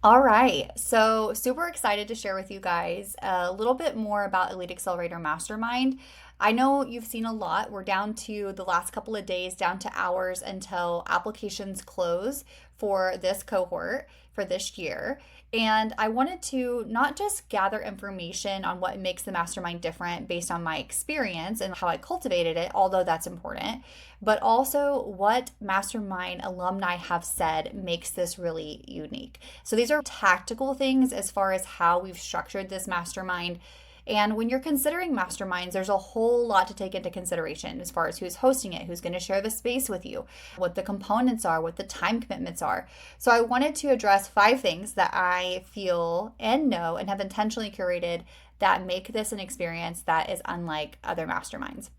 All right. So, super excited to share with you guys a little bit more about Elite Accelerator Mastermind. I know you've seen a lot. We're down to the last couple of days, down to hours until applications close for this cohort for this year. And I wanted to not just gather information on what makes the mastermind different based on my experience and how I cultivated it, although that's important, but also what mastermind alumni have said makes this really unique. So these are tactical things as far as how we've structured this mastermind. And when you're considering masterminds, there's a whole lot to take into consideration as far as who's hosting it, who's going to share the space with you, what the components are, what the time commitments are. So I wanted to address 5 things that I feel and know and have intentionally curated that make this an experience that is unlike other masterminds.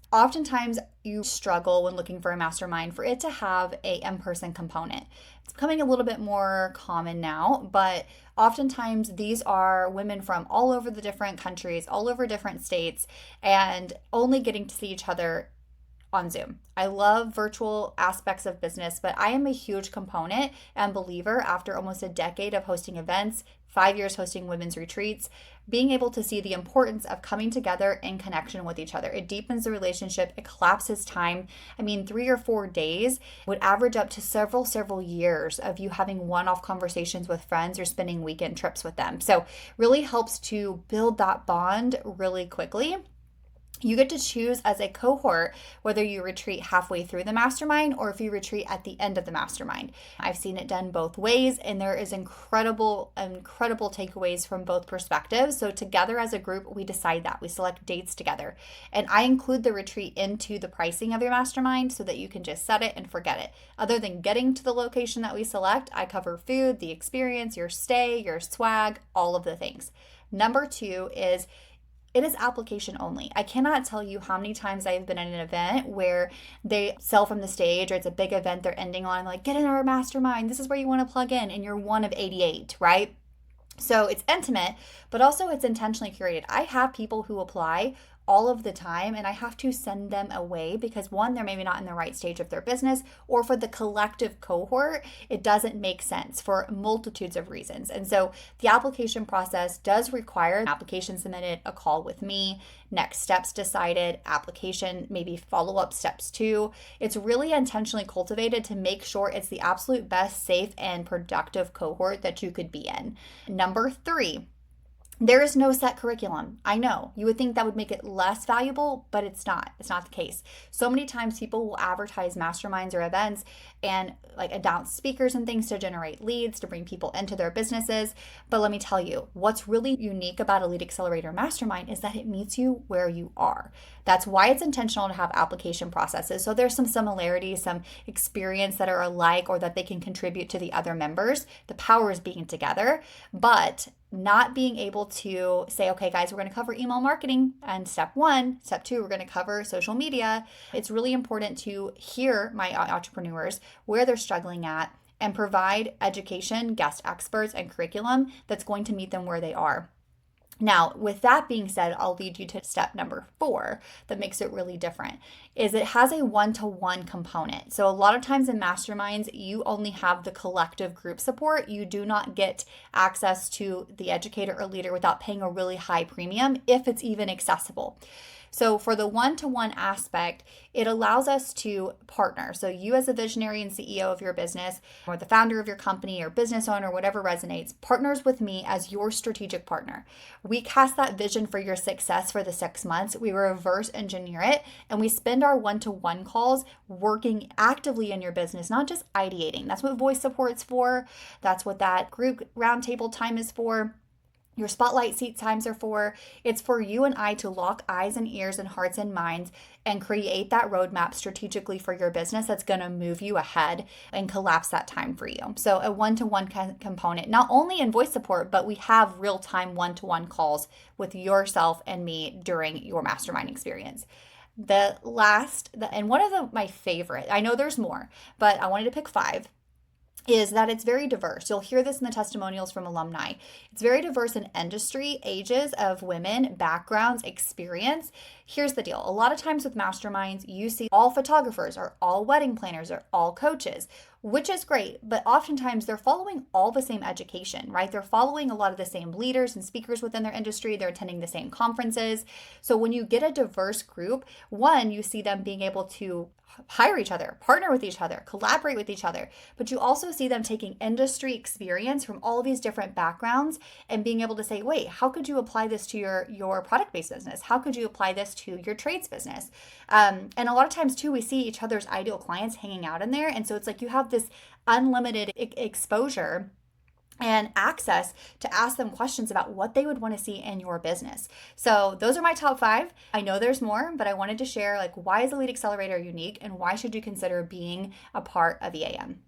Oftentimes, you struggle when looking for a mastermind for it to have a in-person component. It's becoming a little bit more common now, but oftentimes these are women from all over the different countries, all over different states, and only getting to see each other on Zoom. I love virtual aspects of business, but I am a huge component and believer after almost a decade of hosting events, 5 years hosting women's retreats, being able to see the importance of coming together in connection with each other. It deepens the relationship, it collapses time. I mean, 3 or 4 days would average up to several years of you having one-off conversations with friends or spending weekend trips with them. So really helps to build that bond really quickly. You get to choose as a cohort whether you retreat halfway through the mastermind or if you retreat at the end of the mastermind. I've seen it done both ways, and there is incredible takeaways from both perspectives. So together as a group, we decide that. We select dates together. And I include the retreat into the pricing of your mastermind so that you can just set it and forget it. Other than getting to the location that we select, I cover food, the experience, your stay, your swag, all of the things. Number 2 is it is application only. I cannot tell you how many times I've been at an event where they sell from the stage or it's a big event they're ending on, like, get in our mastermind. This is where you want to plug in, and you're one of 88, right? So it's intimate, but also it's intentionally curated. I have people who apply all of the time, and I have to send them away because one, they're maybe not in the right stage of their business, or for the collective cohort, it doesn't make sense for multitudes of reasons. And so the application process does require an application submitted, a call with me, next steps decided, application, maybe follow-up steps too. It's really intentionally cultivated to make sure it's the absolute best, safe, and productive cohort that you could be in. Number 3, there is no set curriculum. I know you would think that would make it less valuable, but it's not. It's not the case. So many times people will advertise masterminds or events and like announce speakers and things to generate leads, to bring people into their businesses. But let me tell you, what's really unique about Elite Accelerator Mastermind is that it meets you where you are. That's why it's intentional to have application processes. So there's some similarities, some experience that are alike or that they can contribute to the other members. The power is being together, but not being able to say, okay, guys, we're going to cover email marketing and step 1, step 2, we're going to cover social media. It's really important to hear my entrepreneurs where they're struggling at and provide education, guest experts, and curriculum that's going to meet them where they are. Now, with that being said, I'll lead you to step number 4 that makes it really different, is it has a one-to-one component. So a lot of times in masterminds, you only have the collective group support. You do not get access to the educator or leader without paying a really high premium, if it's even accessible. So for the one-to-one aspect, it allows us to partner. So you as a visionary and CEO of your business, or the founder of your company or business owner, whatever resonates, partners with me as your strategic partner. We cast that vision for your success for the 6 months. We reverse engineer it, and we spend our one-to-one calls working actively in your business, not just ideating. That's what voice support's for. That's what that group roundtable time is for. Your spotlight seat times are for. It's for you and I to lock eyes and ears and hearts and minds and create that roadmap strategically for your business that's going to move you ahead and collapse that time for you. So a one-to-one component, not only in voice support, but we have real-time one-to-one calls with yourself and me during your mastermind experience. The last, and one of my favorite, I know there's more, but I wanted to pick 5, is that it's very diverse. You'll hear this in the testimonials from alumni. It's very diverse in industry, ages of women, backgrounds, experience. Here's the deal. A lot of times with masterminds, you see all photographers or all wedding planners or all coaches. which is great, but oftentimes they're following all the same education, right? They're following a lot of the same leaders and speakers within their industry. They're attending the same conferences. So when you get a diverse group, one, you see them being able to hire each other, partner with each other, collaborate with each other, but you also see them taking industry experience from all of these different backgrounds and being able to say, wait, how could you apply this to your product-based business? How could you apply this to your trades business? And a lot of times too, we see each other's ideal clients hanging out in there. And so it's like you have this unlimited exposure and access to ask them questions about what they would want to see in your business. So those are my top 5. I know there's more, but I wanted to share, like, why is Elite Accelerator unique and why should you consider being a part of EAM?